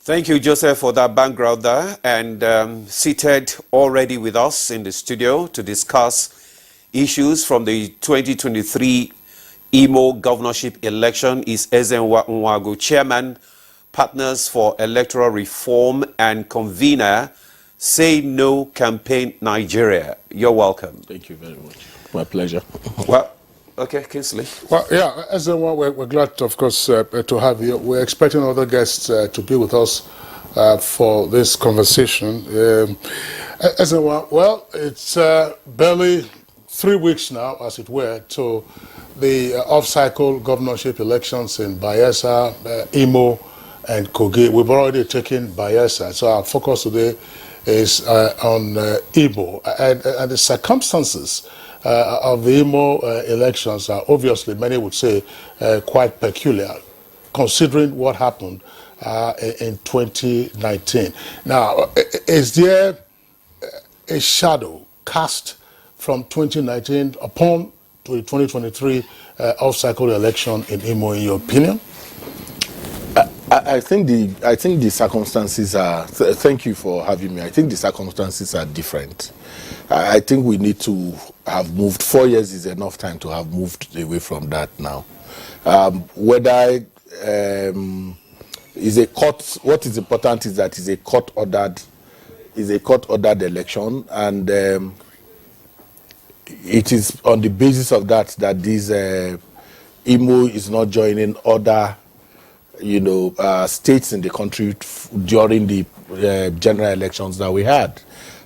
Thank you, Joseph, for that background there. And seated already with us in the studio to discuss issues from the 2023 Imo governorship election is Ezenwa Nwagu, Chairman, Partners for Electoral Reform and convener, Say No Campaign Nigeria. You're welcome. Thank you very much. My pleasure. Well, okay, Kingsley. Well, yeah, Ezenwa, we're glad, of course, to have you. We're expecting other guests to be with us for this conversation. Ezenwa, well, it's barely 3 weeks now, as it were, to the off-cycle governorship elections in Bayelsa, Imo, and Kogi. We've already taken Bayelsa, so our focus today is on Imo. And the circumstances of the Imo elections are obviously, many would say, quite peculiar, considering what happened in 2019. Now, is there a shadow cast from 2019 upon to the 2023 off-cycle election in Imo, in your opinion? I think the circumstances are. Thank you for having me. I think the circumstances are different. I think we need to have moved. 4 years is enough time to have moved away from that now. Whether is a court. What is important is that is a court-ordered election, and it is on the basis of that this Imo is not joining other states in the country during the general elections that we had.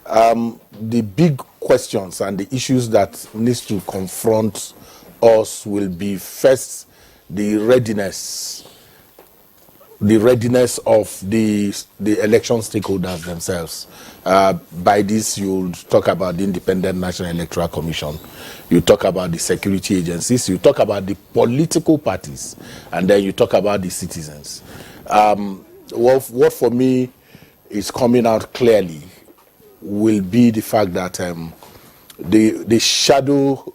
The big questions and the issues that needs to confront us will be, first, the readiness of the election stakeholders themselves. By this, you'll talk about the Independent National Electoral Commission, you talk about the security agencies, you talk about the political parties, and then you talk about the citizens. What for me is coming out clearly will be the fact that the shadow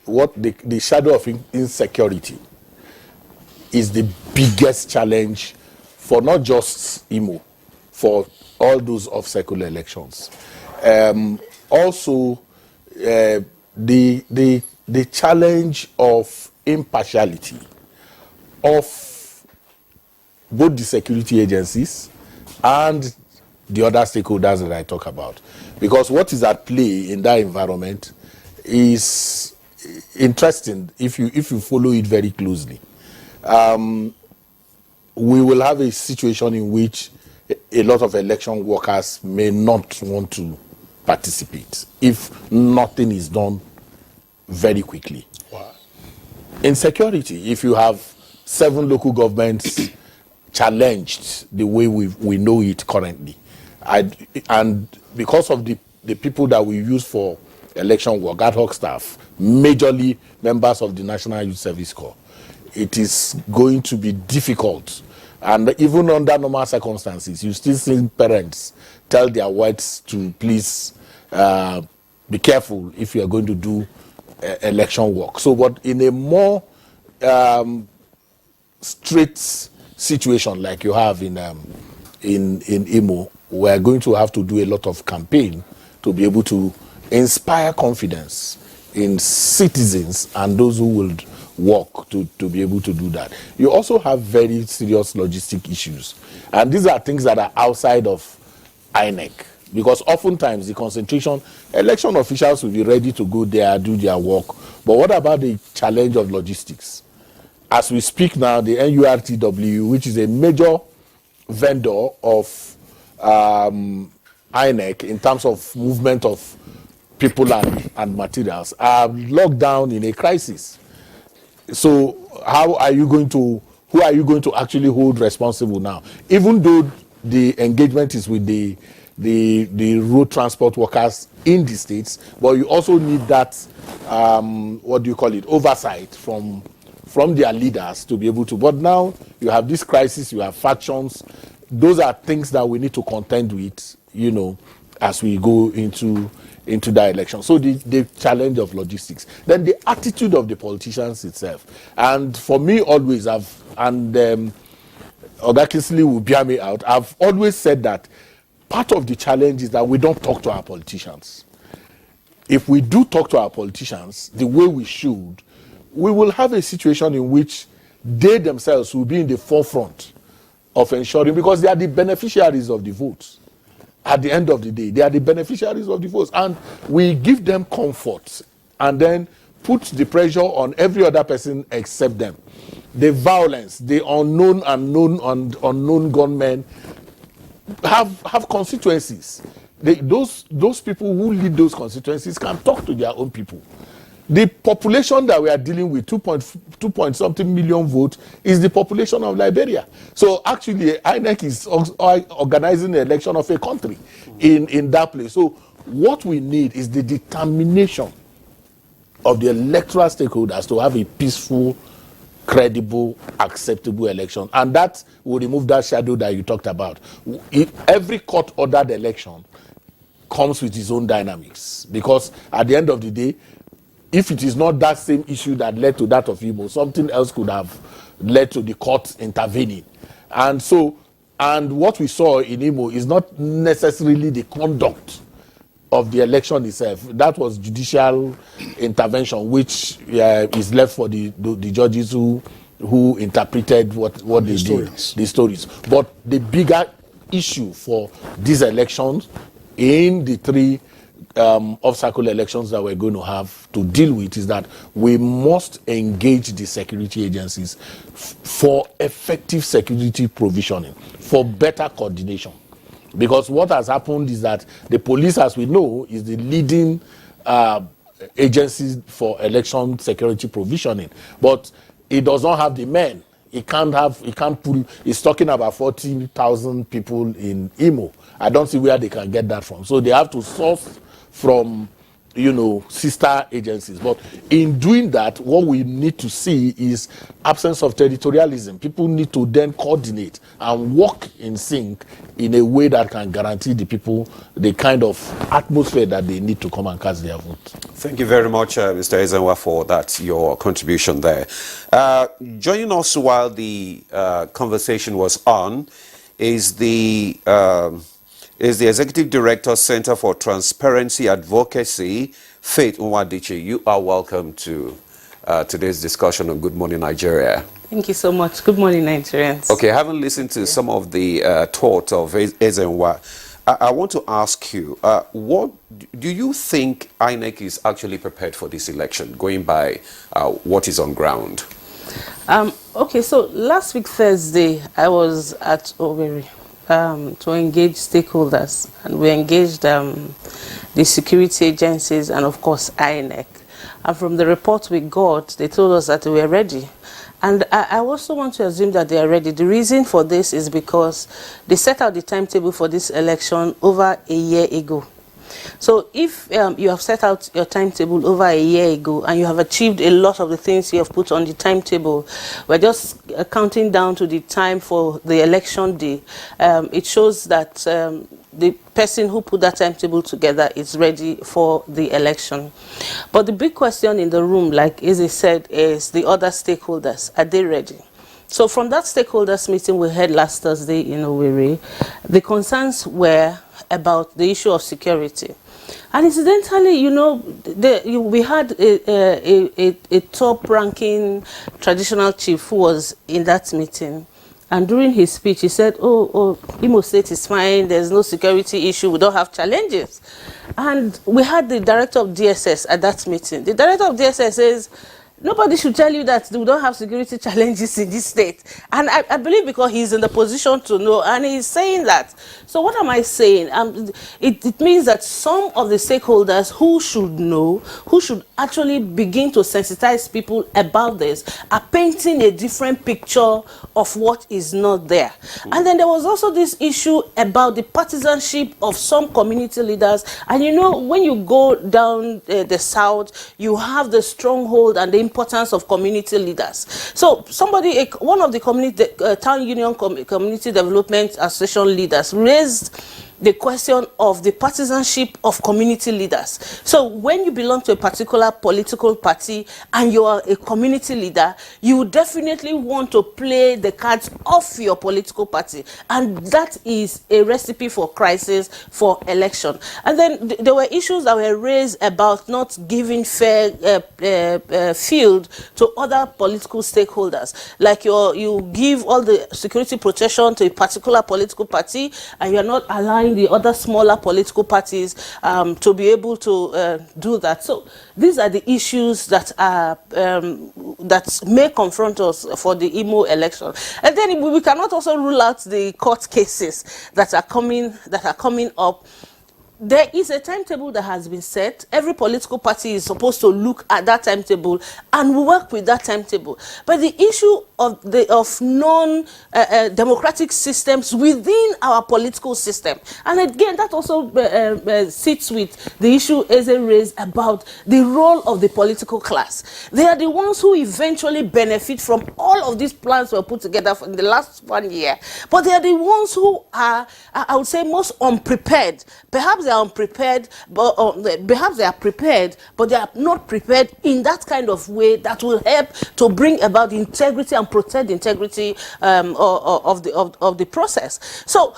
of insecurity is the biggest challenge for not just Imo, for all those off-cycle elections. Also, the challenge of impartiality of both the security agencies and the other stakeholders that I talk about. Because what is at play in that environment is interesting if you follow it very closely. We will have a situation in which a lot of election workers may not want to participate if nothing is done very quickly. Wow. In security, if you have 7 local governments challenged the way we know it currently, and because of the people that we use for election work, ad hoc staff, majorly members of the National Youth Service Corps, it is going to be difficult. And even under normal circumstances, you still see parents tell their wives to please be careful if you are going to do election work. So, but in a more straight situation like you have in Imo, we are going to have to do a lot of campaign to be able to inspire confidence in citizens and those who will work to be able to do that. You also have very serious logistic issues, and these are things that are outside of INEC, because oftentimes the concentration, election officials will be ready to go there, do their work, but what about the challenge of logistics? As we speak now, the NURTW, which is a major vendor of INEC in terms of movement of people and materials, are locked down in a crisis. So who are you going to actually hold responsible now? Even though the engagement is with the road transport workers in the states, but you also need that oversight from their leaders to be able to. But now you have this crisis, you have factions. Those are things that we need to contend with, as we go into that election. So the challenge of logistics, then the attitude of the politicians itself. And for me, always Oga Kinsley will bear me out. I've always said that part of the challenge is that we don't talk to our politicians. If we do talk to our politicians the way we should, we will have a situation in which they themselves will be in the forefront of ensuring, because they are the beneficiaries of the votes. At the end of the day, they are the beneficiaries of the votes. And we give them comfort and then put the pressure on every other person except them. The violence, the unknown gunmen have constituencies. Those people who lead those constituencies can talk to their own people. The population that we are dealing with, 2 something million votes, is the population of Liberia. So actually, INEC is organizing the election of a country in that place. So what we need is the determination of the electoral stakeholders to have a peaceful, credible, acceptable election. And that will remove that shadow that you talked about. Every court-ordered election comes with its own dynamics, because at the end of the day, if it is not that same issue that led to that of Igbo, something else could have led to the court intervening. And what we saw in Imo is not necessarily the conduct of the election itself. That was judicial intervention, which is left for the judges who interpreted what they did, the stories. But the bigger issue for these elections, in the three off-cycle elections that we're going to have to deal with, is that we must engage the security agencies for effective security provisioning, for better coordination. Because what has happened is that the police, as we know, is the leading agency for election security provisioning, but it does not have the men. It's talking about 40,000 people in Imo. I don't see where they can get that from. So they have to source from, sister agencies. But in doing that, what we need to see is absence of territorialism. People need to then coordinate and work in sync in a way that can guarantee the people the kind of atmosphere that they need to come and cast their vote. Thank you very much, Mr. Ezenwa, for that, your contribution there. Joining us while the conversation was on is the Executive Director, Center for Transparency Advocacy, Faith Nwadiche. You are welcome to today's discussion on Good Morning Nigeria. Thank you so much. Good morning, Nigerians. Okay, having listened to some of the thoughts of Ezenwa, I want to ask you, what do you think INEC is actually prepared for this election, going by what is on ground? Okay, so last week Thursday, I was at Owerri to engage stakeholders, and we engaged the security agencies and of course INEC. And from the report we got, they told us that they were ready. And I also want to assume that they are ready. The reason for this is because they set out the timetable for this election over a year ago. So if you have set out your timetable over a year ago and you have achieved a lot of the things you have put on the timetable, we're just counting down to the time for the election day. It shows that the person who put that timetable together is ready for the election. But the big question in the room, like Izzy said, is the other stakeholders. Are they ready? So from that stakeholders meeting we had last Thursday in Owerri, the concerns were about the issue of security. And incidentally, we had a top-ranking traditional chief who was in that meeting. And during his speech, he said, Imo State is fine, there's no security issue, we don't have challenges. And we had the director of DSS at that meeting. The director of DSS says, nobody should tell you that we don't have security challenges in this state. And I believe because he's in the position to know, and he's saying that. So what am I saying? It means that some of the stakeholders who should know, who should actually begin to sensitize people about this, are painting a different picture of what is not there. And then there was also this issue about the partisanship of some community leaders. And when you go down the south, you have the stronghold and the importance of community leaders. So one of the community town union community development association leaders raised the question of the partisanship of community leaders. So when you belong to a particular political party and you are a community leader, you definitely want to play the cards of your political party, and that is a recipe for crisis for election. And then there were issues that were raised about not giving fair field to other political stakeholders. Like you give all the security protection to a particular political party, and you're not allowing the other smaller political parties to be able to do that. So these are the issues that are that may confront us for the Imo election. And then we cannot also rule out the court cases that are coming up. There is a timetable that has been set. Every political party is supposed to look at that timetable and work with that timetable. But the issue of non-democratic systems within our political system, and again, that also sits with the issue Eze raised about the role of the political class. They are the ones who eventually benefit from all of these plans were put together in the last 1 year. But they are the ones who are, I would say, most unprepared. Perhaps they are unprepared, but perhaps they are prepared, but they are not prepared in that kind of way that will help to bring about the integrity and protect the integrity of the process. So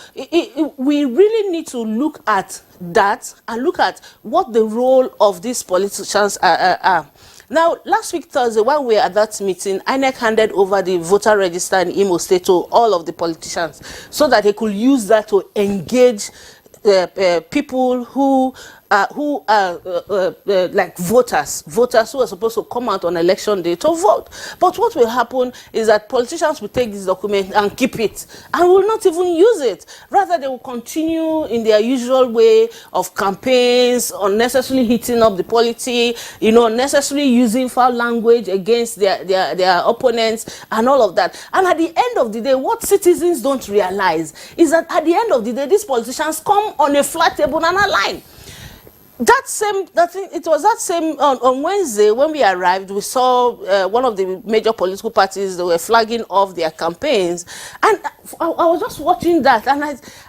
we really need to look at that and look at what the role of these politicians are. Now, last week Thursday, while we were at that meeting, INEC handed over the voter register in Imo State to all of the politicians so that they could use that to engage people who are like voters who are supposed to come out on election day to vote. But what will happen is that politicians will take this document and keep it and will not even use it. Rather, they will continue in their usual way of campaigns, unnecessarily heating up the polity, unnecessarily using foul language against their opponents and all of that. And at the end of the day, what citizens don't realize is that at the end of the day, these politicians come on a flat table and align. It was that same on Wednesday when we arrived. We saw one of the major political parties that were flagging off their campaigns, and I was just watching that, and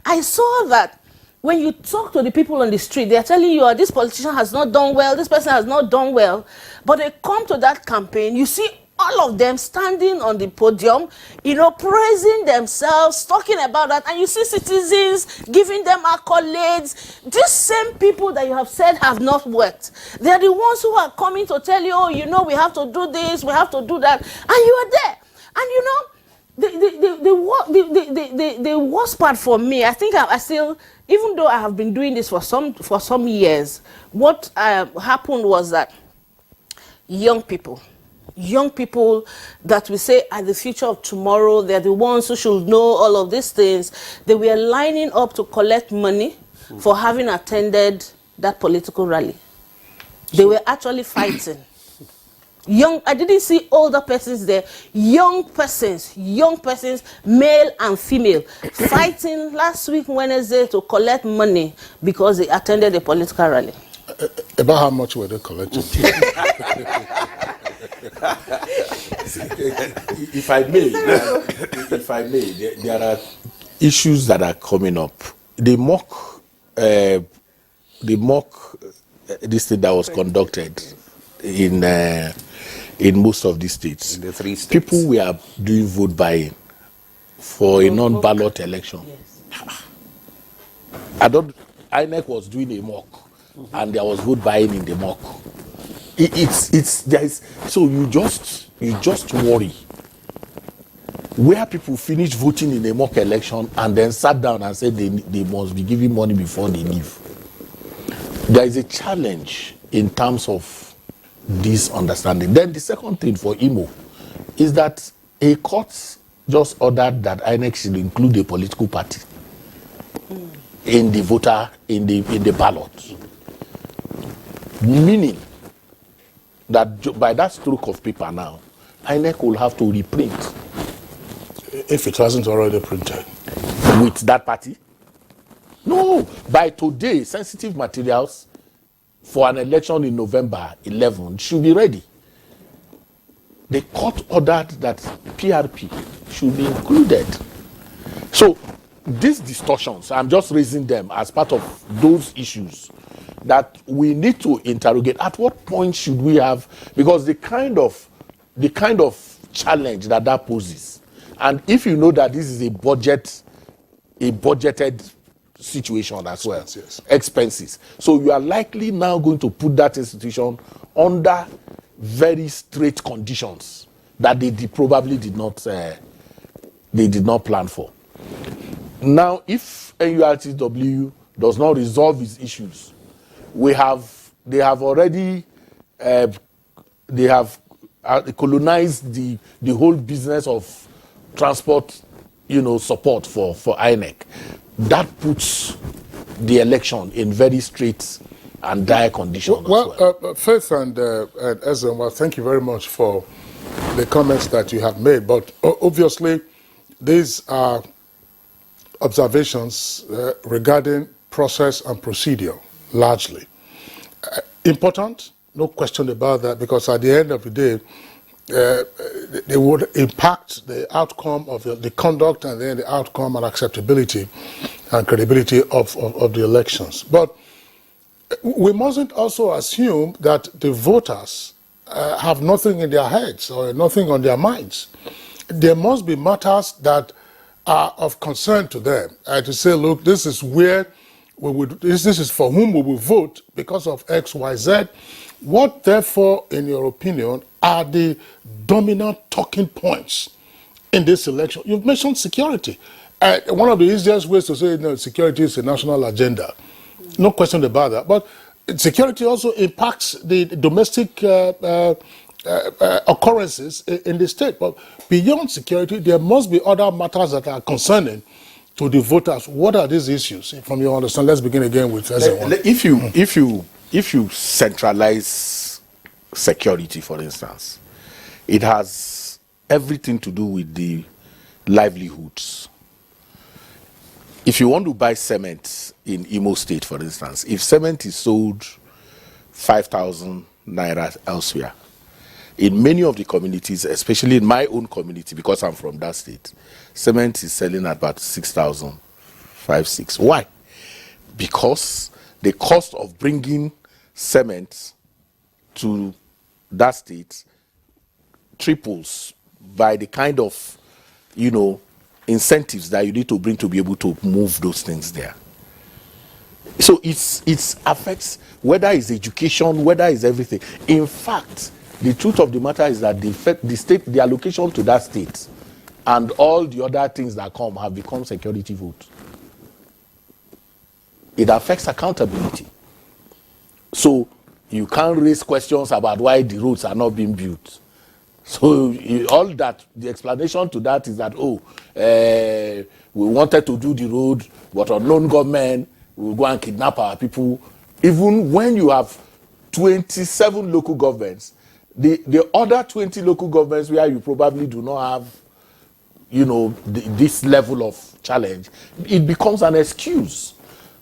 I saw that when you talk to the people on the street, they are telling you, this politician has not done well, this person has not done well, but they come to that campaign, you see all of them standing on the podium, praising themselves, talking about that, and you see citizens giving them accolades. These same people that you have said have not worked, they are the ones who are coming to tell you, we have to do this, we have to do that, and you are there. And the worst part for me, I think I still, even though I have been doing this for some years, what happened was that young people that we say are the future of tomorrow, they're the ones who should know all of these things, they were lining up to collect money for having attended that political rally. They were actually fighting. I didn't see older persons there, young persons, male and female, fighting last week Wednesday to collect money because they attended a political rally. About how much were they collecting? If I may, there are issues that are coming up. They mock this thing that was conducted in most of the states. In the 3 states. People were doing vote buying for a non-ballot election. Yes. INEC was doing a mock, and there was vote buying in the mock. So you just worry where people finish voting in a mock election and then sat down and said they must be giving money before they leave. There is a challenge in terms of this understanding. Then the second thing for Imo is that a court just ordered that INEC should include a political party in the voter in the ballot, meaning that by that stroke of paper now, INEC will have to reprint. If it hasn't already printed. With that party? No. By today, sensitive materials for an election in November 11 should be ready. The court ordered that PRP should be included. So these distortions, I'm just raising them as part of those issues that we need to interrogate. At what point should we have, because the kind of challenge that poses, and if you know that this is a budgeted situation as well, Expenses. expenses, so you are likely now going to put that institution under very strict conditions that they probably did not plan for. Now, if NURTW does not resolve its issues, they have already colonized the whole business of transport, support for INEC. That puts the election in very strict and dire conditions. Faith and Ezen, thank you very much for the comments that you have made. But obviously, these are observations regarding process and procedure, largely. Important, no question about that, because at the end of the day, they would impact the outcome of the conduct and then the outcome and acceptability and credibility of the elections. But we mustn't also assume that the voters have nothing in their heads or nothing on their minds. There must be matters that are of concern to them, to say, look, this is where we would, this is for whom we will vote because of X, Y, Z. What, therefore, in your opinion, are the dominant talking points in this election? You've mentioned security. One of the easiest ways to say security is a national agenda. No question about that. But security also impacts the domestic occurrences in the state. But beyond security, there must be other matters that are concerning to the voters. What are these issues? From your understanding, let's begin again with If you centralize security, for instance, it has everything to do with the livelihoods. If you want to buy cement in Imo State, for instance, if cement is sold 5,000 naira elsewhere, in many of the communities, especially in my own community, because I'm from that state, cement is selling at about 6,000, 6. Why? Because the cost of bringing cement to that state triples by the kind of, incentives that you need to bring to be able to move those things there. So it affects whether it's education, whether it's everything. In fact, the truth of the matter is that the allocation to that state and all the other things that come have become security votes. It affects accountability. So you can't raise questions about why the roads are not being built. So all that, the explanation to that is that, we wanted to do the road, but unknown government will go and kidnap our people. Even when you have 27 local governments, the other 20 local governments where you probably do not have, this level of challenge, it becomes an excuse.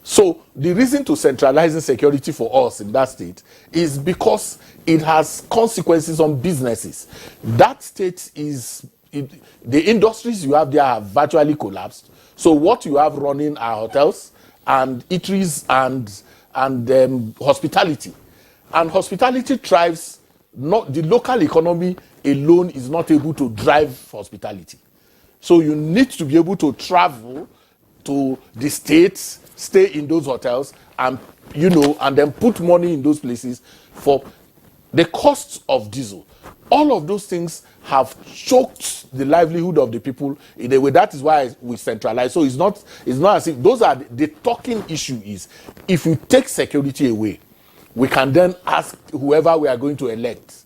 So the reason to centralizing security for us in that state is because it has consequences on businesses. That state the industries you have there have virtually collapsed. So what you have running are hotels and eateries and hospitality. And hospitality thrives, not the local economy alone is not able to drive hospitality. So you need to be able to travel to the states, stay in those hotels, and and then put money in those places for the costs of diesel. All of those things have choked the livelihood of the people in a way. That is why we centralize. So it's not as if those are the talking issue is, if you take security away, we can then ask whoever we are going to elect,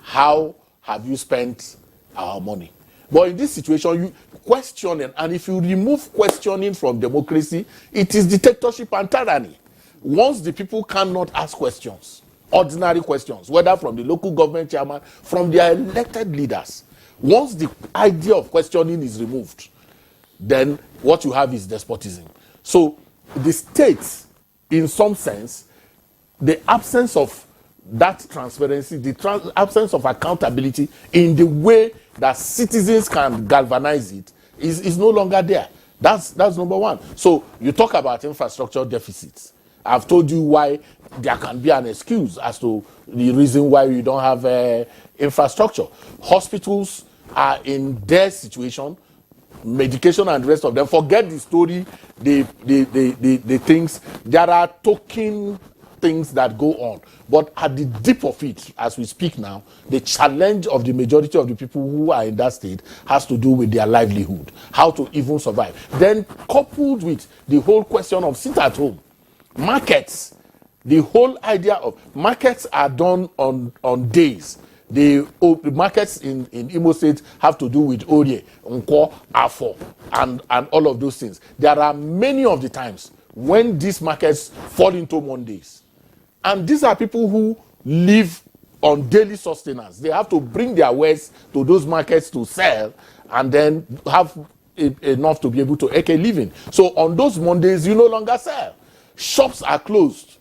how have you spent our money? But in this situation, you questioning, and if you remove questioning from democracy, it is dictatorship and tyranny. Once the people cannot ask questions, ordinary questions, whether from the local government chairman, from their elected leaders, once the idea of questioning is removed, then what you have is despotism. So the states, in some sense, the absence of that transparency, the absence of accountability in the way that citizens can galvanize it is no longer there. That's number one. So you talk about infrastructure deficits. I've told you why there can be an excuse as to the reason why we don't have infrastructure. Hospitals are in their situation, medication and the rest of them. Forget the story, the things. There are token things that go on. But at the deep of it, as we speak now, the challenge of the majority of the people who are in that state has to do with their livelihood, how to even survive. Then coupled with the whole question of sit at home, markets, the whole idea of markets are done on days. The markets in Imo State have to do with Orie, Nko, Afo, and all of those things. There are many of the times when these markets fall into Mondays. And these are people who live on daily sustenance. They have to bring their wares to those markets to sell and then have enough to be able to make a living. So on those Mondays, you no longer sell. Shops are closed,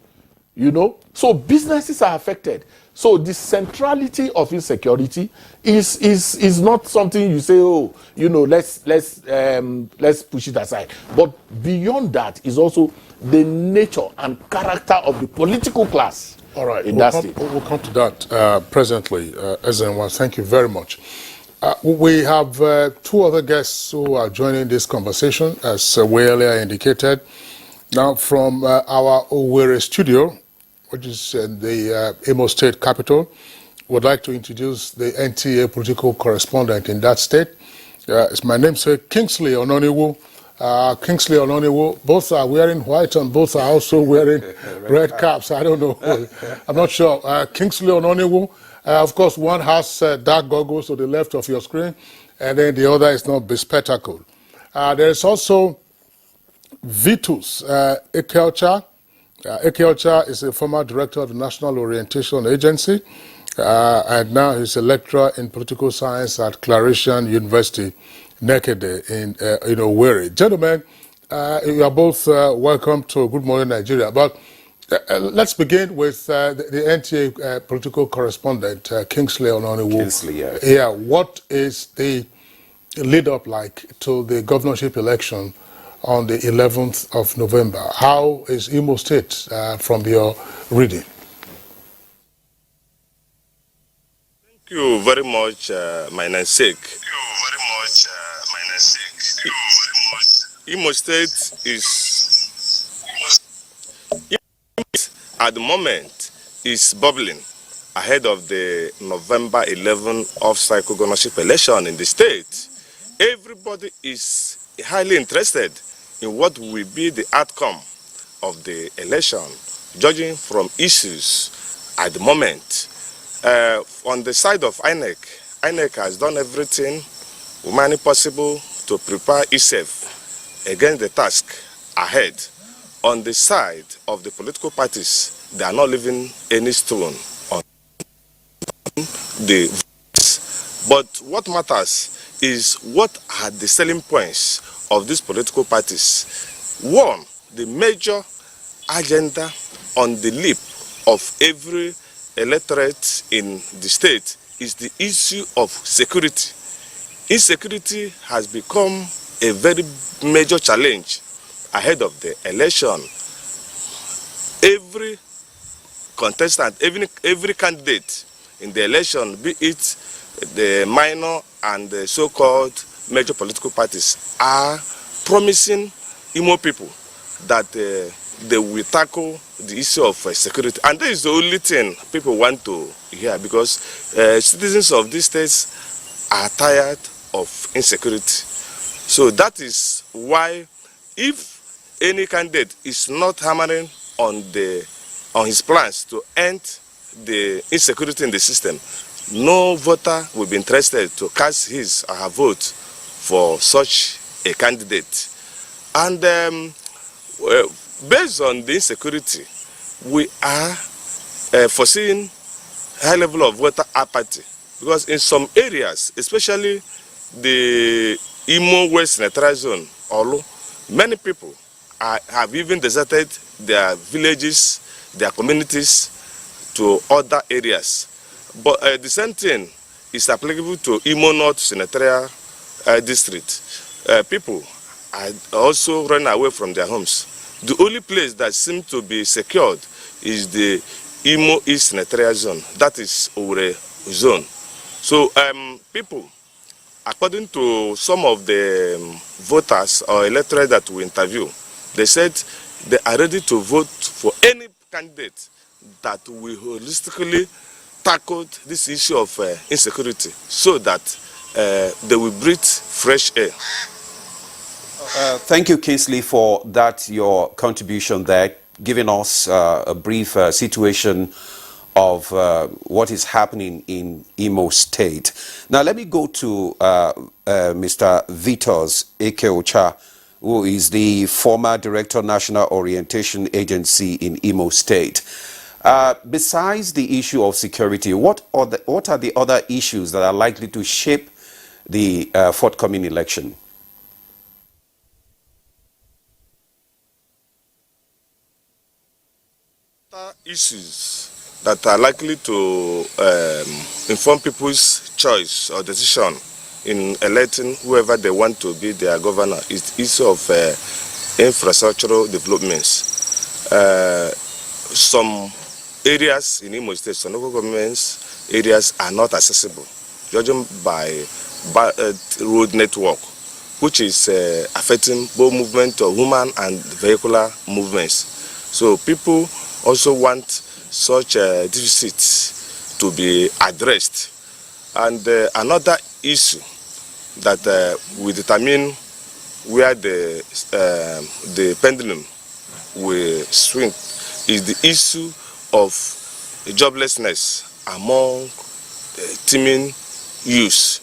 you know. So businesses are affected. So the centrality of insecurity is not something you say, oh, you know, let's push it aside. But beyond that is also the nature and character of the political class. All right, in that state. We'll come to that presently, Ezenwa. Thank you very much. We have two other guests who are joining this conversation, as we earlier indicated. Now, from our Owerri studio, which is in the Imo State capital, would like to introduce the NTA political correspondent in that state. It's my namesake, Kingsley Ononiwu. Kingsley Ononiwu, both are wearing white and both are also wearing red caps. I don't know. I'm not sure. Kingsley Ononiwu, of course, one has dark goggles to the left of your screen, and then the other is not bespectacled. There is also Vitus Ekelcha. Ekelcha is a former director of the National Orientation Agency, and now he's a lecturer in political science at Claretian University, Nekede in Owerri. Gentlemen, you are both welcome to Good Morning Nigeria. But let's begin with the NTA political correspondent, Kingsley Ononiwu. Kingsley, yeah. Yeah, what is the lead up like to the governorship election on the 11th of November? How is Imo State from your reading? Thank you very much, my namesake. Imo State is, at the moment, is bubbling ahead of the November 11 off-cycle governorship election in the state. Everybody is highly interested in what will be the outcome of the election, judging from issues at the moment. On the side of INEC, INEC has done everything humanly possible to prepare itself against the task ahead. On the side of the political parties, they are not leaving any stone on the votes. But what matters is what are the selling points of these political parties. One, the major agenda on the lip of every electorate in the state is the issue of security. Insecurity has become a very major challenge ahead of the election. Every contestant, every candidate in the election, be it the minor and the so-called major political parties, are promising Imo people that they will tackle the issue of security. And that is the only thing people want to hear, because citizens of these states are tired of insecurity. So that is why, if any candidate is not hammering on his plans to end the insecurity in the system, no voter will be interested to cast his or her vote for such a candidate. And based on the insecurity, we are foreseeing high level of voter apathy, because in some areas, especially the Imo West Senatorial Zone, many people have even deserted their villages, their communities to other areas. But the same thing is applicable to Imo North Senatorial District. People are also running away from their homes. The only place that seems to be secured is the Imo East Senatorial Zone, that is Owerri Zone. So people, according to some of the voters or electorate that we interview, they said they are ready to vote for any candidate that will holistically tackle this issue of insecurity so that they will breathe fresh air. Thank you, Kingsley, for that, your contribution there, giving us a brief situation of what is happening in Imo State. Now, let me go to Mr. Vitos Ekeocha, who is the former Director, National Orientation Agency in Imo State. Besides the issue of security, what are the other issues that are likely to shape the forthcoming election? Issues that are likely to inform people's choice or decision in electing whoever they want to be their governor is the issue of infrastructural developments. Some areas in Imo State, some local governments areas are not accessible, judging by road network, which is affecting both movement of human and vehicular movements. So people also want such deficits to be addressed. And another issue that will determine where the pendulum will swing is the issue of joblessness among teeming youth.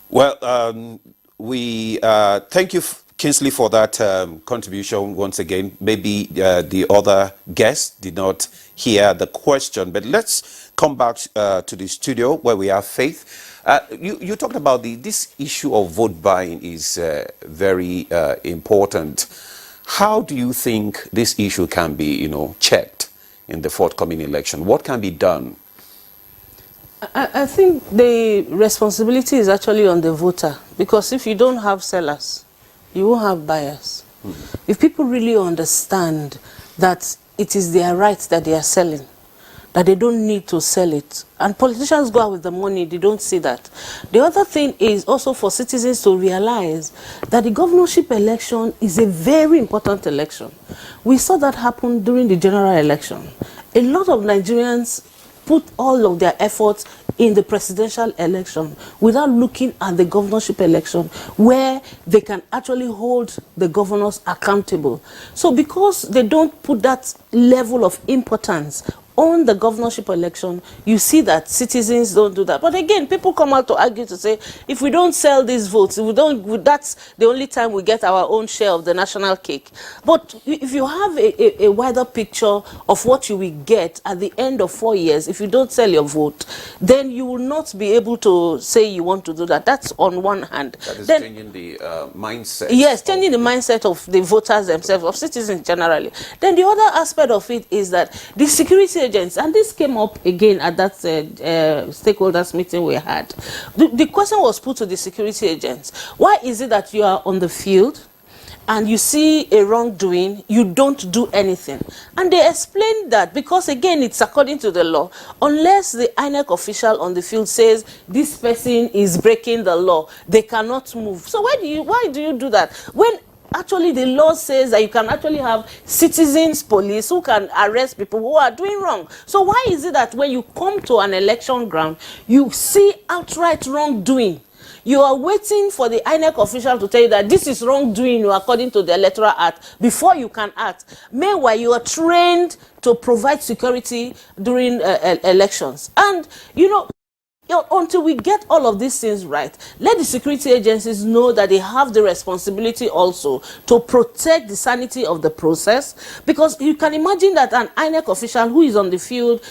Well, we thank you, Kingsley, for that contribution once again. Maybe the other guests did not hear the question, but let's come back to the studio where we have Faith. You talked about this issue of vote buying is very important. How do you think this issue can be, checked in the forthcoming election? What can be done? I think the responsibility is actually on the voter, because if you don't have sellers, you won't have buyers. If people really understand that it is their right that they are selling, that they don't need to sell it, and politicians go out with the money, they don't see that. The other thing is also for citizens to realize that the governorship election is a very important election. We saw that happen during the general election. A lot of Nigerians put all of their efforts in the presidential election without looking at the governorship election, where they can actually hold the governors accountable. So because they don't put that level of importance on the governorship election, you see that citizens don't do that. But again, people come out to argue to say, if we don't sell these votes, that's the only time we get our own share of the national cake. But if you have a wider picture of what you will get at the end of 4 years, if you don't sell your vote, then you will not be able to say you want to do that. That's on one hand. That is changing the mindset. Yes, changing the mindset of the voters themselves, of citizens generally. Then the other aspect of it is that the security agents, and this came up again at that stakeholders meeting we had. The question was put to the security agents: why is it that you are on the field and you see a wrongdoing, you don't do anything? And they explained that because, again, it's according to the law. Unless the INEC official on the field says this person is breaking the law, they cannot move. So why do you do that? When actually the law says that you can actually have citizens police who can arrest people who are doing wrong. So why is it that when you come to an election ground, you see outright wrongdoing, you are waiting for the INEC official to tell you that this is wrongdoing according to the Electoral Act before you can act? Meanwhile, you are trained to provide security during elections. And, until we get all of these things right, let the security agencies know that they have the responsibility also to protect the sanity of the process. Because you can imagine that an INEC official who is on the field,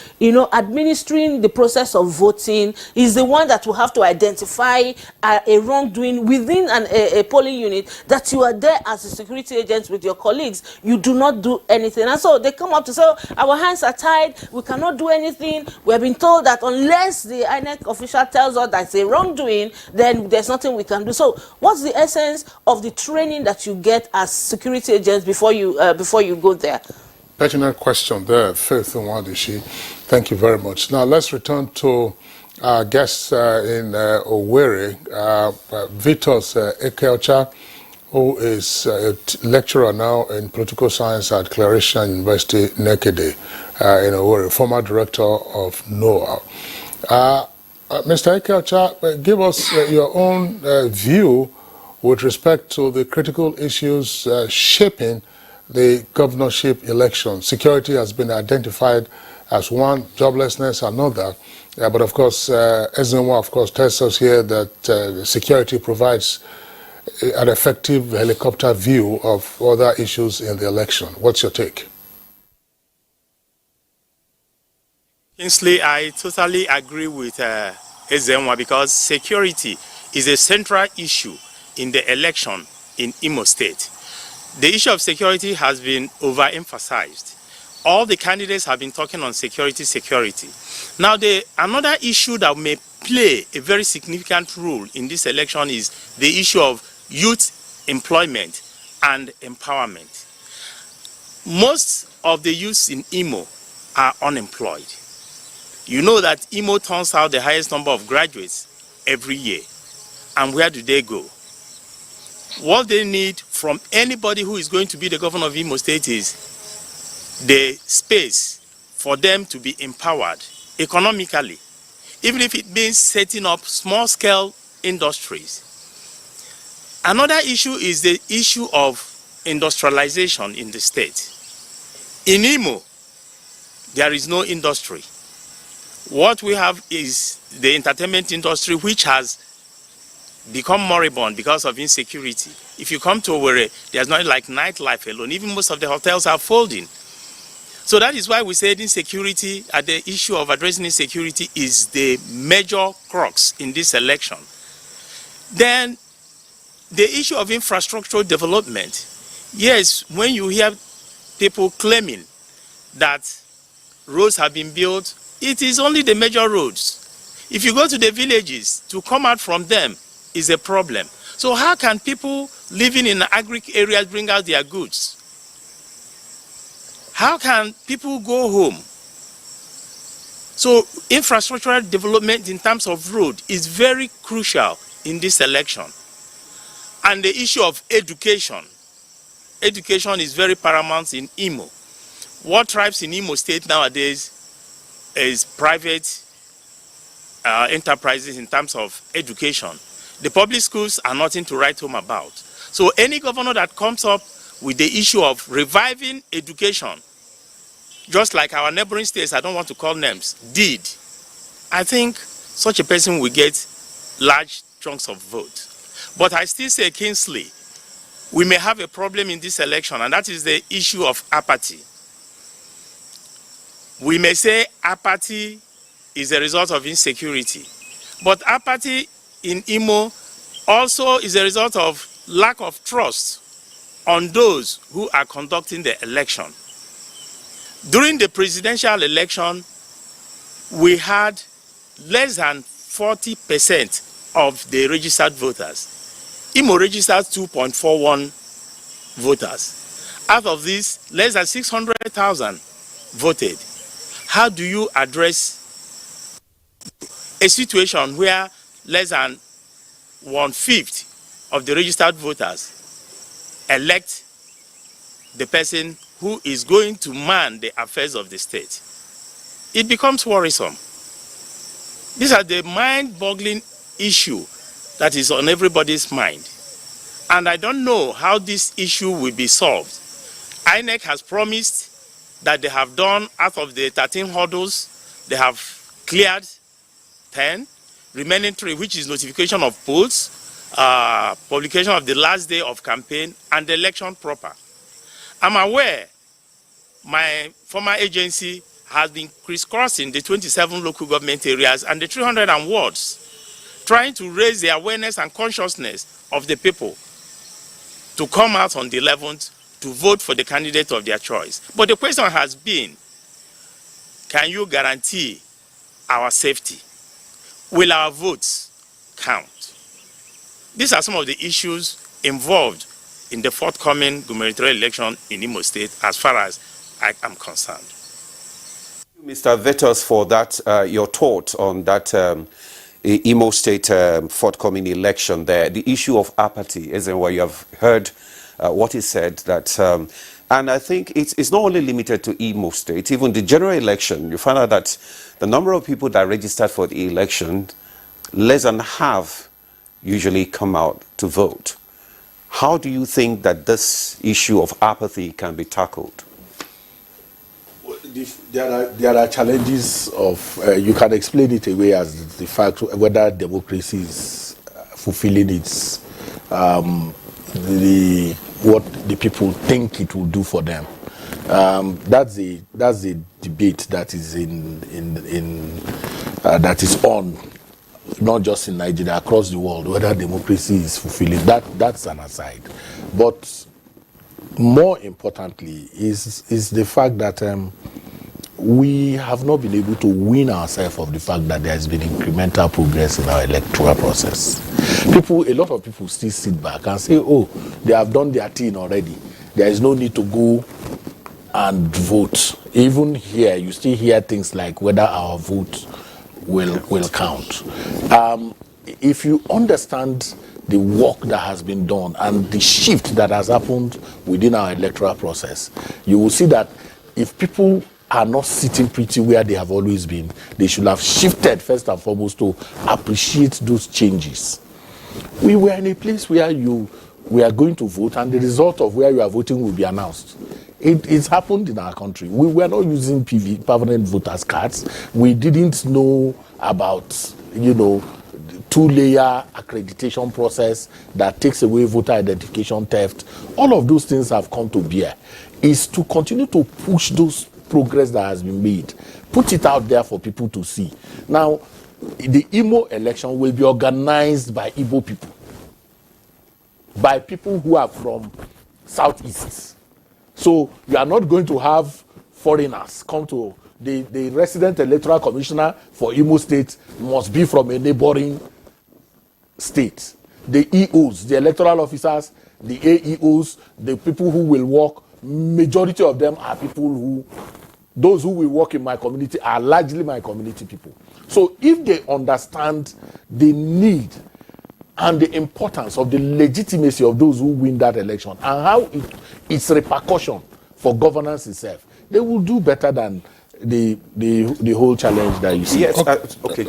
administering the process of voting, is the one that will have to identify a wrongdoing within a polling unit, that you are there as a security agent with your colleagues. You do not do anything. And so they come up to say, our hands are tied, we cannot do anything. We have been told that unless the INEC INEC official tells us that's a wrongdoing, then there's nothing we can do. So what's the essence of the training that you get as security agents before you go there? Pertinent question there, Faith Nwadishi. Thank you very much. Now let's return to our guests in Owerri, Vitos Ekeocha, who is a lecturer now in political science at Clarisha University, Nekede, in Owerri, former director of NOAA. Mr. Ekeocha, give us your own view with respect to the critical issues shaping the governorship election. Security has been identified as one, joblessness another. But of course, Ezenwa, of course, tells us here that security provides an effective helicopter view of other issues in the election. What's your take? Kingsley, I totally agree with Ezenwa because security is a central issue in the election in Imo State. The issue of security has been overemphasized. All the candidates have been talking on security. Now, another issue that may play a very significant role in this election is the issue of youth employment and empowerment. Most of the youths in Imo are unemployed. You know that Imo turns out the highest number of graduates every year. And where do they go? What they need from anybody who is going to be the governor of Imo State is the space for them to be empowered economically, even if it means setting up small-scale industries. Another issue is the issue of industrialization in the state. In Imo, there is no industry. What we have is the entertainment industry, which has become moribund because of insecurity. If you come to Owerri, there's not like nightlife alone. Even most of the hotels are folding. So that is why we said insecurity, the issue of addressing insecurity is the major crux in this election. Then the issue of infrastructural development. Yes, when you hear people claiming that roads have been built, it is only the major roads. If you go to the villages, to come out from them is a problem. So how can people living in agri areas bring out their goods? How can people go home? So infrastructural development in terms of road is very crucial in this election. And the issue of education. Education is very paramount in Imo. What thrives in Imo State nowadays is private enterprises in terms of education. The public schools are nothing to write home about. So any governor that comes up with the issue of reviving education, just like our neighboring states, I don't want to call names, did, I think such a person will get large chunks of vote. But I still say, Kingsley, we may have a problem in this election, and that is the issue of apathy. We may say apathy is a result of insecurity, but apathy in Imo also is a result of lack of trust on those who are conducting the election. During the presidential election, we had less than 40% of the registered voters. Imo registered 2.41 voters. Out of this, less than 600,000 voted. How do you address a situation where less than 1/5 of the registered voters elect the person who is going to man the affairs of the state? It becomes worrisome. These are the mind-boggling issue that is on everybody's mind. And I don't know how this issue will be solved. INEC has promised that they have done, out of the 13 hurdles, they have cleared 10, remaining 3, which is notification of polls, publication of the last day of campaign, and the election proper. I'm aware my former agency has been crisscrossing the 27 local government areas and the 300 wards, trying to raise the awareness and consciousness of the people to come out on the 11th to vote for the candidate of their choice. But the question has been, can you guarantee our safety? will our votes count? These are some of the issues involved in the forthcoming gubernatorial election in Imo State as far as I am concerned. Mr. Vetos, for that, your thought on that Imo State forthcoming election there, the issue of apathy, as in where you have heard what he said, that, and I think it's not only limited to Imo State, even the general election, you find out that the number of people that registered for the election, less than half usually come out to vote. How do you think that this issue of apathy can be tackled? There are challenges of, you can explain it away as the fact whether democracy is fulfilling its, what the people think it will do for them. That's a debate that is that is on, not just in Nigeria, across the world, whether democracy is fulfilling. That's an aside. But more importantly is the fact that we have not been able to win ourselves of the fact that there has been incremental progress in our electoral process. A lot of people still sit back and say, oh, they have done their thing already. There is no need to go and vote. Even here, you still hear things like whether our vote will count. If you understand the work that has been done and the shift that has happened within our electoral process, you will see that if people are not sitting pretty where they have always been, they should have shifted first and foremost to appreciate those changes. We were in a place where we are going to vote and the result of where you are voting will be announced. It's happened in our country. We were not using permanent voters cards. We didn't know about, two-layer accreditation process that takes away voter identification theft. All of those things have come to bear. Is to continue to push those progress that has been made, put it out there for people to see. Now, the Imo election will be organized by Igbo people, by people who are from Southeast. So you are not going to have foreigners come to the resident electoral commissioner for Imo State must be from a neighboring state. The EOs, the electoral officers, the AEOs, the people who will work, majority of them are people those who will work in my community are largely my community people. So if they understand the need and the importance of the legitimacy of those who win that election and how its repercussion for governance itself, they will do better than the whole challenge that you see. Yes, okay,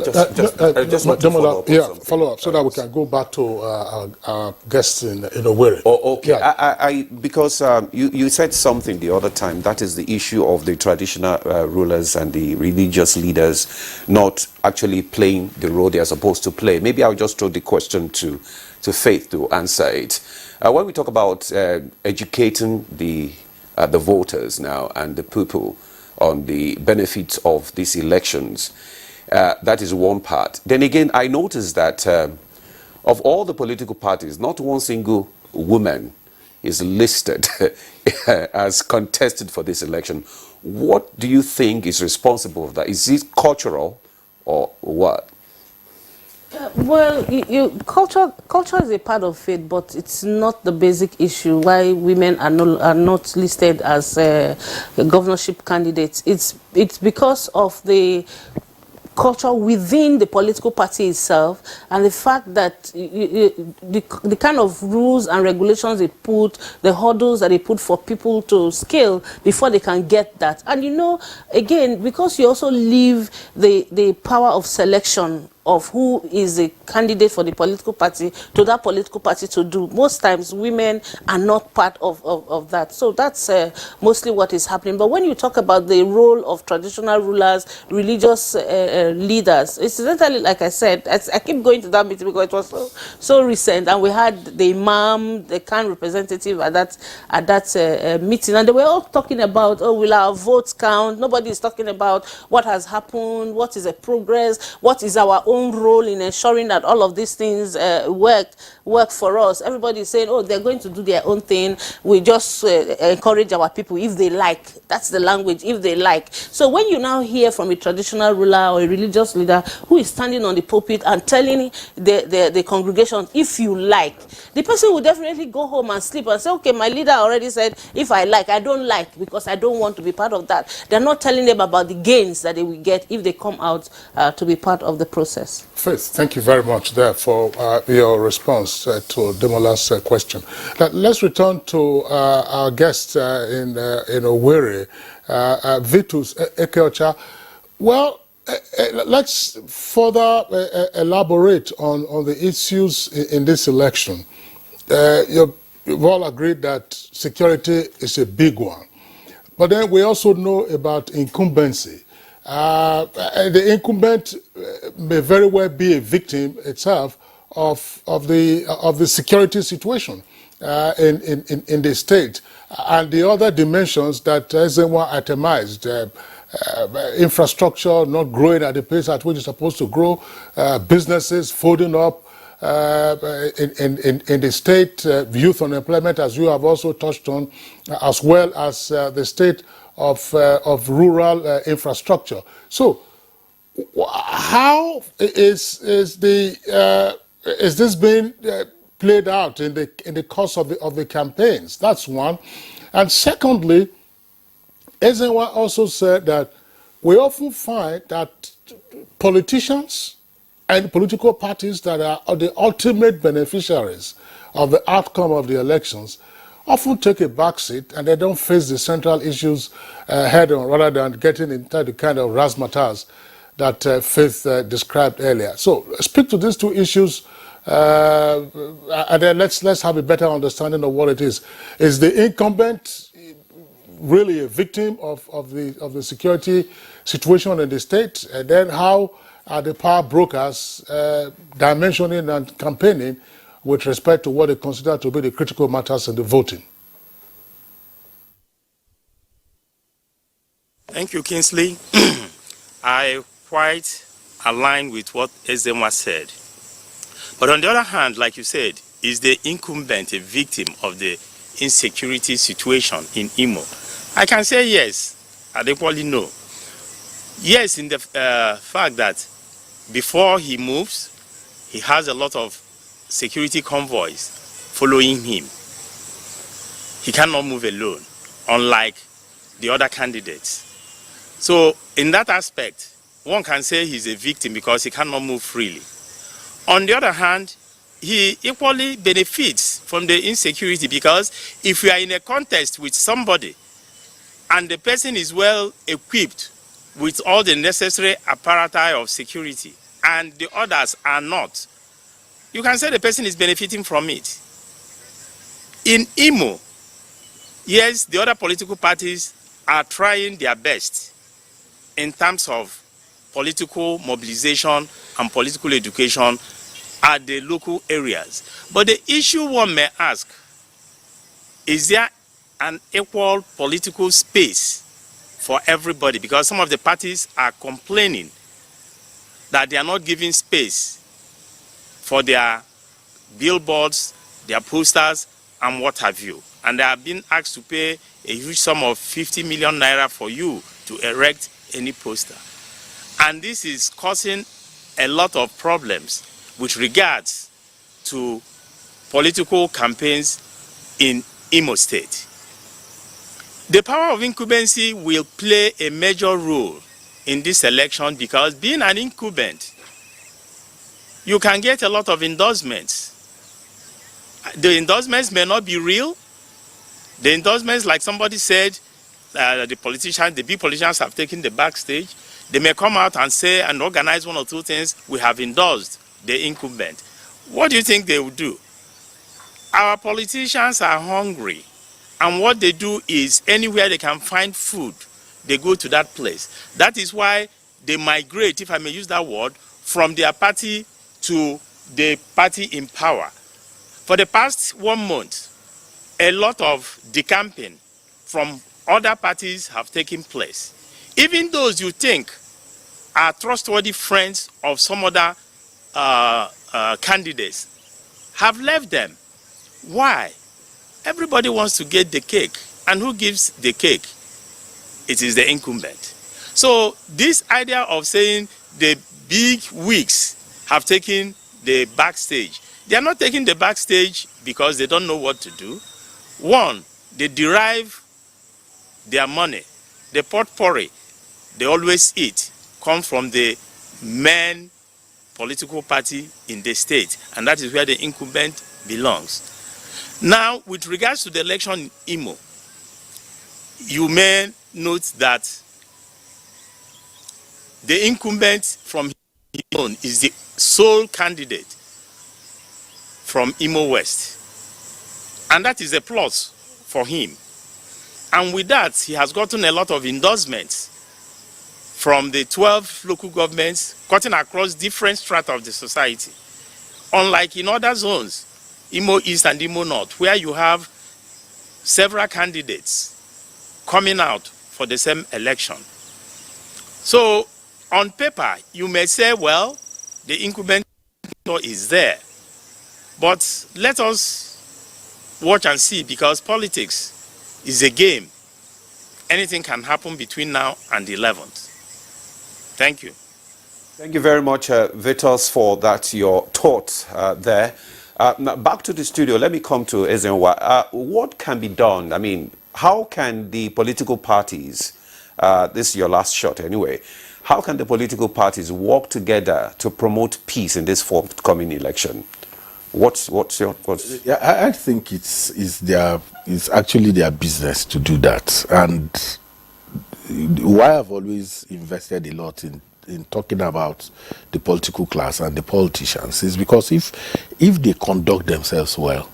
just want to follow up. Yeah, follow up so that we can go back to our guests in Owerri. Oh, okay. Yeah. Because you said something the other time, that is the issue of the traditional rulers and the religious leaders not actually playing the role they are supposed to play. Maybe I'll just throw the question to Faith to answer it. When we talk about educating the voters now and the people on the benefits of these elections, that is one part. Then again, I noticed that of all the political parties, not one single woman is listed as contested for this election. What do you think is responsible for that? Is it cultural or what? Well, culture is a part of it, but it's not the basic issue why women are not listed as governorship candidates. It's because of the culture within the political party itself and the fact that the kind of rules and regulations they put, the hurdles that they put for people to scale before they can get that. And again, because you also leave the power of selection of who is a candidate for the political party to that political party to do. Most times women are not part of that. So that's mostly what is happening. But when you talk about the role of traditional rulers, religious leaders, incidentally, like I said, I keep going to that meeting because it was so recent, and we had the imam, the Khan representative at that meeting, and they were all talking about, oh, will our votes count? Nobody is talking about what has happened, what is the progress, what is our own own role in ensuring that all of these things work for us. Everybody is saying, oh, they're going to do their own thing. We just encourage our people if they like. That's the language, if they like. So when you now hear from a traditional ruler or a religious leader who is standing on the pulpit and telling the congregation, if you like, the person will definitely go home and sleep and say, okay, my leader already said, if I like, I don't like, because I don't want to be part of that. They're not telling them about the gains that they will get if they come out to be part of the process. Faith, thank you very much there for your response to Demola's question. Now, let's return to our guest in Owerri, Vitus Ekeocha. Well, let's further elaborate on the issues in this election. You've all agreed that security is a big one. But then we also know about incumbency. The incumbent may very well be a victim itself of the security situation in the state, and the other dimensions that Ezenwa itemized. Infrastructure not growing at the pace at which it's supposed to grow, businesses folding up in the state, youth unemployment, as you have also touched on, as well as the state of rural infrastructure. So, how is this being played out in the course of the campaigns? That's one. And secondly, Ezenwa also said that we often find that politicians and political parties that are the ultimate beneficiaries of the outcome of the elections often take a backseat and they don't face the central issues head on, rather than getting into the kind of razzmatazz that Faith described earlier. So speak to these two issues, and then let's have a better understanding of what it is. Is the incumbent really a victim of the security situation in the state? And then how are the power brokers dimensioning and campaigning with respect to what they consider to be the critical matters in the voting? Thank you, Kingsley. I quite align with what Ezenwa said. But on the other hand, like you said, is the incumbent a victim of the insecurity situation in Imo? I can say yes, and equally no. Yes, in the fact that before he moves, he has a lot of security convoys following him. He cannot move alone, unlike the other candidates. So in that aspect, one can say he's a victim because he cannot move freely. On the other hand, he equally benefits from the insecurity, because if you are in a contest with somebody and the person is well equipped with all the necessary apparatus of security and the others are not, you can say the person is benefiting from it. In Imo, yes, the other political parties are trying their best in terms of political mobilization and political education at the local areas. But the issue one may ask, is there an equal political space for everybody? Because some of the parties are complaining that they are not giving space for their billboards, their posters, and what have you. And they have been asked to pay a huge sum of 50 million naira for you to erect any poster. And this is causing a lot of problems with regards to political campaigns in Imo State. The power of incumbency will play a major role in this election, because being an incumbent, you can get a lot of endorsements. The endorsements may not be real. The endorsements, like somebody said, the big politicians have taken the backstage. They may come out and say and organize one or two things. We have endorsed the incumbent. What do you think they will do? Our politicians are hungry, and what they do is anywhere they can find food, they go to that place. That is why they migrate, if I may use that word, from their party to the party in power. For the past 1 month, a lot of decamping from other parties have taken place. Even those you think are trustworthy friends of some other candidates have left them. Why? Everybody wants to get the cake. And who gives the cake? It is the incumbent. So this idea of saying the big wigs have taken the backstage, they are not taking the backstage because they don't know what to do. One, they derive their money, the potpourri they always eat, come from the main political party in the state, and that is where the incumbent belongs. Now, with regards to the election in Imo, you may note that the incumbent from his own is the sole candidate from Imo West. And that is a plus for him. And with that, he has gotten a lot of endorsements from the 12 local governments cutting across different strata of the society. Unlike in other zones, Imo East and Imo North, where you have several candidates coming out for the same election. So, on paper, you may say, well, the incumbent is there. But let us watch and see, because politics is a game. Anything can happen between now and the 11th. Thank you. Thank you very much, Vitos, for that, your thoughts there. Now back to the studio, let me come to Ezenwa. What can be done? I mean, how can the political parties, this is your last shot anyway, how can the political parties work together to promote peace in this forthcoming election? What's your? Yeah, I think it's actually their business to do that, and why I've always invested a lot in talking about the political class and the politicians is because if they conduct themselves well,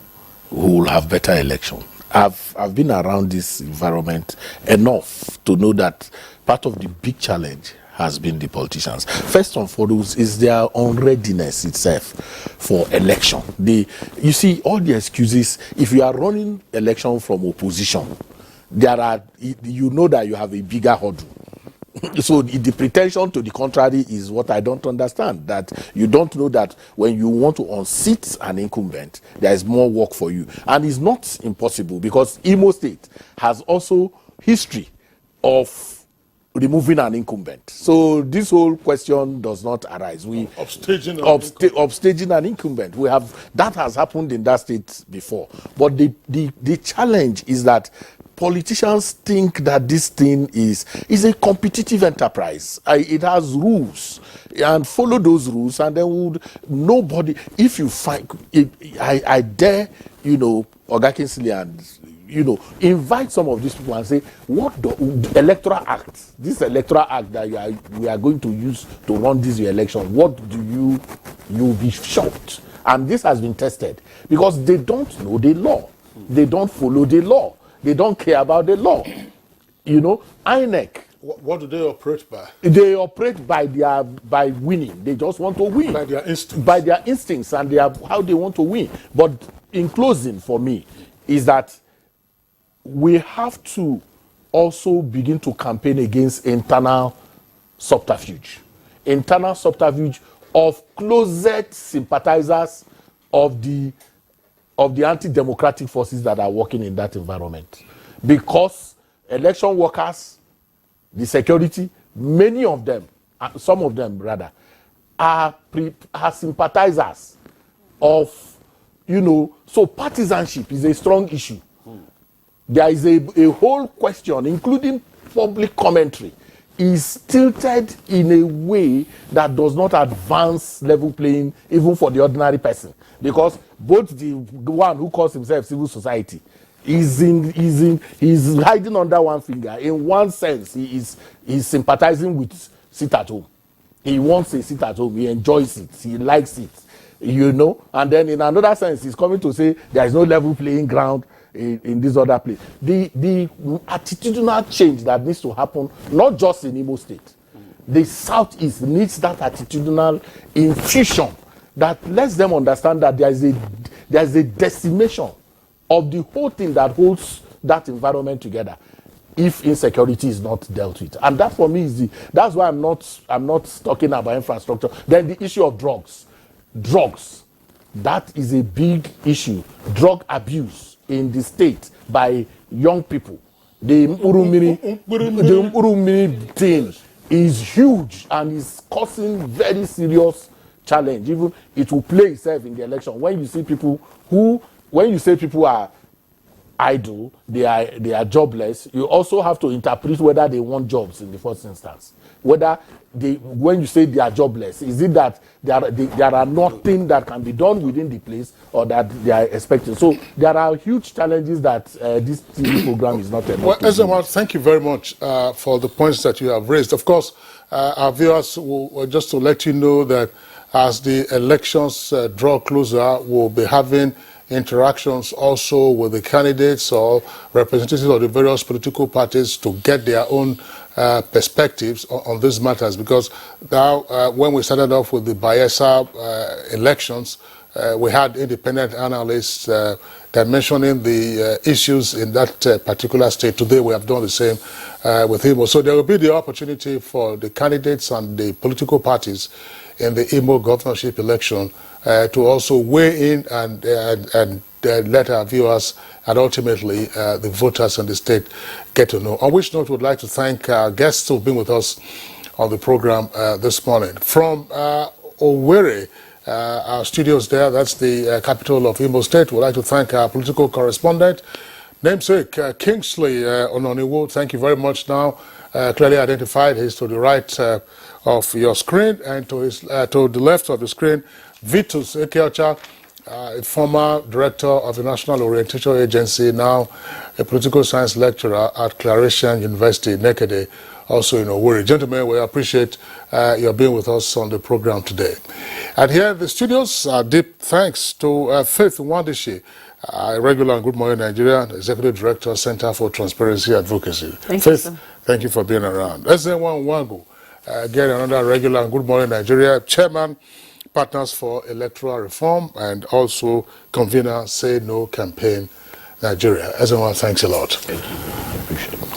we will have better election. I've been around this environment enough to know that part of the big challenge has been the politicians. First and foremost is their unreadiness itself for election. You see, all the excuses, if you are running election from opposition, you know that you have a bigger hurdle. So the pretension to the contrary is what I don't understand, that you don't know that when you want to unseat an incumbent, there is more work for you. And it's not impossible, because Imo State has also history of removing an incumbent. So this whole question does not arise. Upstaging an incumbent. That has happened in that state before. But the challenge is that politicians think that this thing is a competitive enterprise. It has rules, and follow those rules, and then nobody, if you find it, I dare, Oga Kinsley, and invite some of these people and say, what the electoral act, this electoral act that we are going to use to run this election, what do you'll be shocked. And this has been tested, because they don't know the law. They don't follow the law. They don't care about the law. INEC. What do they operate by? They operate by winning. They just want to win. By their instincts. By their instincts and how they want to win. But in closing, for me, is that we have to also begin to campaign against internal subterfuge. Internal subterfuge of closet sympathizers of the anti-democratic forces that are working in that environment. Because election workers, the security, many of them, some of them rather, are sympathizers of, so partisanship is a strong issue. There is a whole question, including public commentary, is tilted in a way that does not advance level playing even for the ordinary person. Because both the one who calls himself civil society he's hiding under one finger. In one sense, he's sympathizing with sit at home. He wants a sit at home. He enjoys it. He likes it. And then in another sense, he's coming to say there is no level playing ground in this other place. The attitudinal change that needs to happen, not just in Imo State. The Southeast needs that attitudinal infusion that lets them understand that there is a decimation of the whole thing that holds that environment together if insecurity is not dealt with. And that for me that's why I'm not talking about infrastructure. Then the issue of drugs. drugs. That is a big issue. Drug abuse in the state by young people. The Murumini thing is huge and is causing very serious challenge. Even it will play itself in the election. When you see people when you say people are idle, they are jobless, you also have to interpret whether they want jobs in the first instance. Whether when you say they are jobless, is it that there are nothing that can be done within the place, or that they are expecting? So there are huge challenges that this TV program is not enough. Well, Ezenwa, thank you very much for the points that you have raised. Of course, our viewers will just to let you know that as the elections draw closer, we'll be having interactions also with the candidates or representatives of the various political parties to get their own perspectives on these matters, because now when we started off with the Bayelsa elections, we had independent analysts mentioning the issues in that particular state. Today we have done the same with Imo. So there will be the opportunity for the candidates and the political parties in the Imo governorship election to also weigh in and let our viewers and ultimately the voters in the state get to know. On which note, we'd like to thank our guests who've been with us on the program this morning. From Owerri, our studios there, that's the capital of Imo State, we'd like to thank our political correspondent, namesake Kingsley Ononiwo. Thank you very much now. Clearly identified, he's to the right of your screen, and to the left of the screen, Vitus Ekeocha, a former director of the National Orientation Agency, now a political science lecturer at Claration University, Nekede, also in Owerri. Gentlemen, we appreciate your being with us on the program today. And here in the studios, deep thanks to Faith Nwandishi, regular and Good Morning Nigeria, Executive Director, Center for Transparency Advocacy. Thank Faith, you, thank you for being around. Ezenwa Nwangu, again another regular and Good Morning Nigeria, Chairman, Partners for Electoral Reform, and also convener Say No Campaign Nigeria. Ezenwa, thanks a lot. Thank you. I appreciate it.